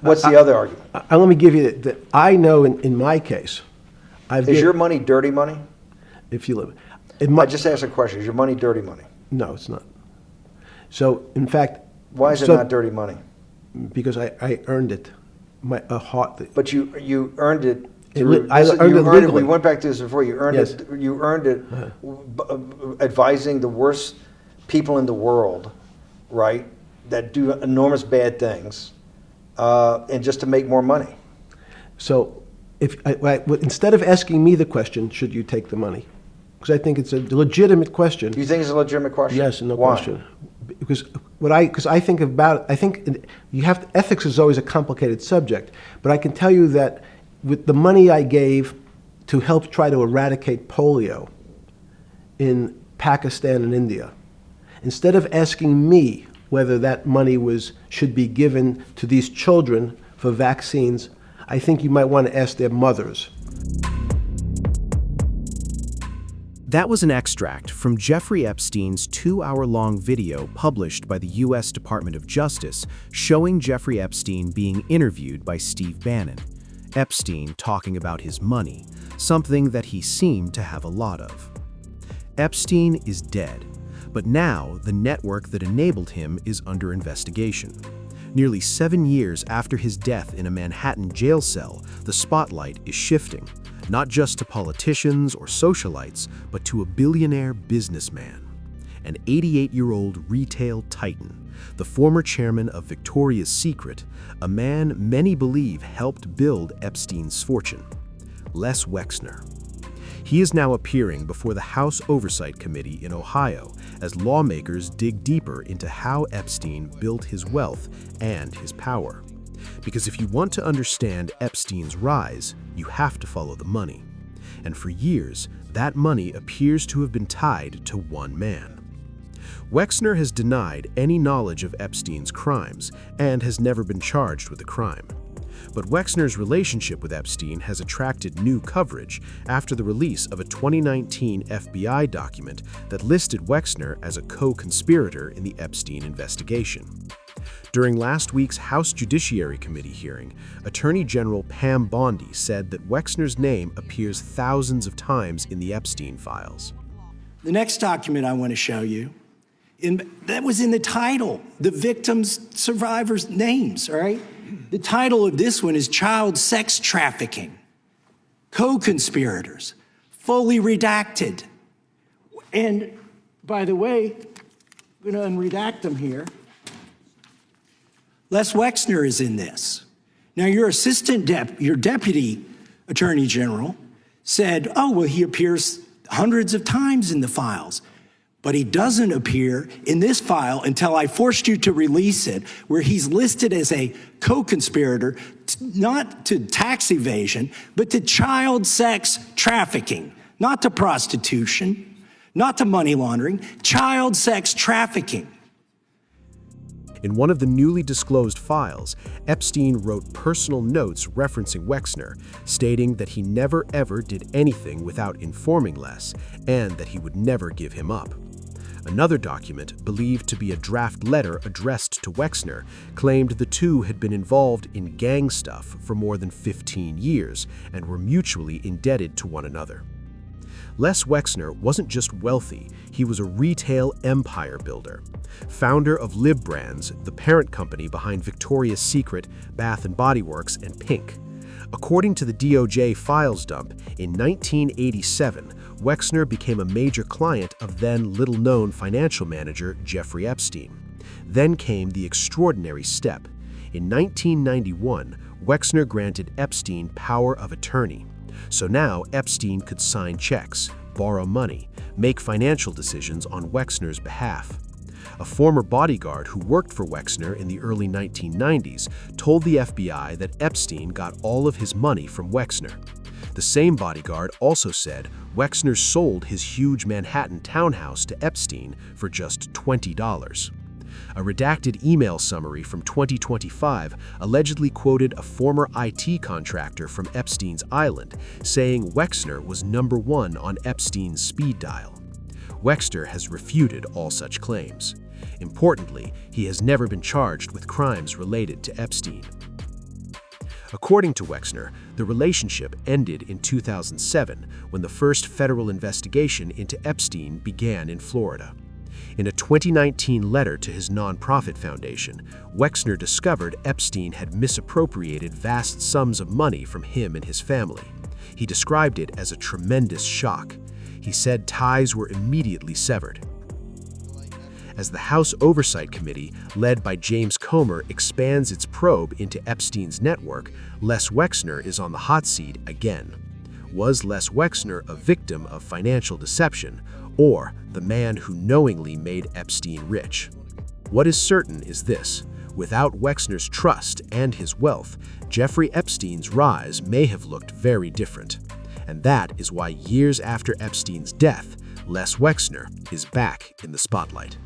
What's the other argument? Let me give you that. I know in my case, Is your money dirty money? if you live, I just asked a question. Is your money dirty money? no, it's not. So in fact, Why is it not dirty money? because I earned it, But you earned it. I earned it legally. We went back to this before. You earned Yes. it. You earned it advising the worst people in the world, right? That do enormous bad things, and just to make more money. So instead of asking me the question, should you take the money? Because I think it's a legitimate question. You think it's a legitimate question? Yes, no Why? question. Because I think about, ethics is always a complicated subject, but I can tell you that with the money I gave to help try to eradicate polio in Pakistan and India, instead of asking me whether that money should be given to these children for vaccines, I think you might want to ask their mothers. That was an extract from Jeffrey Epstein's 2-hour-long video published by the U.S. Department of Justice showing Jeffrey Epstein being interviewed by Steve Bannon. Epstein talking about his money, something that he seemed to have a lot of. Epstein is dead, but now the network that enabled him is under investigation. Nearly 7 years after his death in a Manhattan jail cell, the spotlight is shifting, not just to politicians or socialites, but to a billionaire businessman, an 88-year-old retail titan, the former chairman of Victoria's Secret, a man many believe helped build Epstein's fortune, Les Wexner. He is now appearing before the House Oversight Committee in Ohio as lawmakers dig deeper into how Epstein built his wealth and his power. Because if you want to understand Epstein's rise, you have to follow the money. And for years, that money appears to have been tied to one man. Wexner has denied any knowledge of Epstein's crimes and has never been charged with a crime. But Wexner's relationship with Epstein has attracted new coverage after the release of a 2019 FBI document that listed Wexner as a co-conspirator in the Epstein investigation. During last week's House Judiciary Committee hearing, Attorney General Pam Bondi said that Wexner's name appears thousands of times in the Epstein files. The next document I want to show you, that was in the title, the victims' survivors' names, all right? The title of this one is Child Sex Trafficking, Co-Conspirators, fully redacted. And by the way, I'm going to unredact them here. Les Wexner is in this. Now, your your deputy attorney general said, oh, well, he appears hundreds of times in the files, but he doesn't appear in this file until I forced you to release it, where he's listed as a co-conspirator, not to tax evasion, but to child sex trafficking, not to prostitution, not to money laundering, child sex trafficking. In one of the newly disclosed files, Epstein wrote personal notes referencing Wexner, stating that he never ever did anything without informing Les, and that he would never give him up. Another document, believed to be a draft letter addressed to Wexner, claimed the two had been involved in gang stuff for more than 15 years and were mutually indebted to one another. Les Wexner wasn't just wealthy, he was a retail empire builder. Founder of Lib Brands, the parent company behind Victoria's Secret, Bath & Body Works, and Pink. According to the DOJ files dump, in 1987, Wexner became a major client of then little-known financial manager Jeffrey Epstein. Then came the extraordinary step. In 1991, Wexner granted Epstein power of attorney. So now Epstein could sign checks, borrow money, make financial decisions on Wexner's behalf. A former bodyguard who worked for Wexner in the early 1990s told the FBI that Epstein got all of his money from Wexner. The same bodyguard also said Wexner sold his huge Manhattan townhouse to Epstein for just $20. A redacted email summary from 2025 allegedly quoted a former IT contractor from Epstein's Island, saying Wexner was #1 on Epstein's speed dial. Wexner has refuted all such claims. Importantly, he has never been charged with crimes related to Epstein. According to Wexner, the relationship ended in 2007 when the first federal investigation into Epstein began in Florida. In a 2019 letter to his nonprofit foundation, Wexner discovered Epstein had misappropriated vast sums of money from him and his family. He described it as a tremendous shock. He said ties were immediately severed. As the House Oversight Committee, led by James Comer, expands its probe into Epstein's network, Les Wexner is on the hot seat again. Was Les Wexner a victim of financial deception, or the man who knowingly made Epstein rich? What is certain is this: without Wexner's trust and his wealth, Jeffrey Epstein's rise may have looked very different. And that is why years after Epstein's death, Les Wexner is back in the spotlight.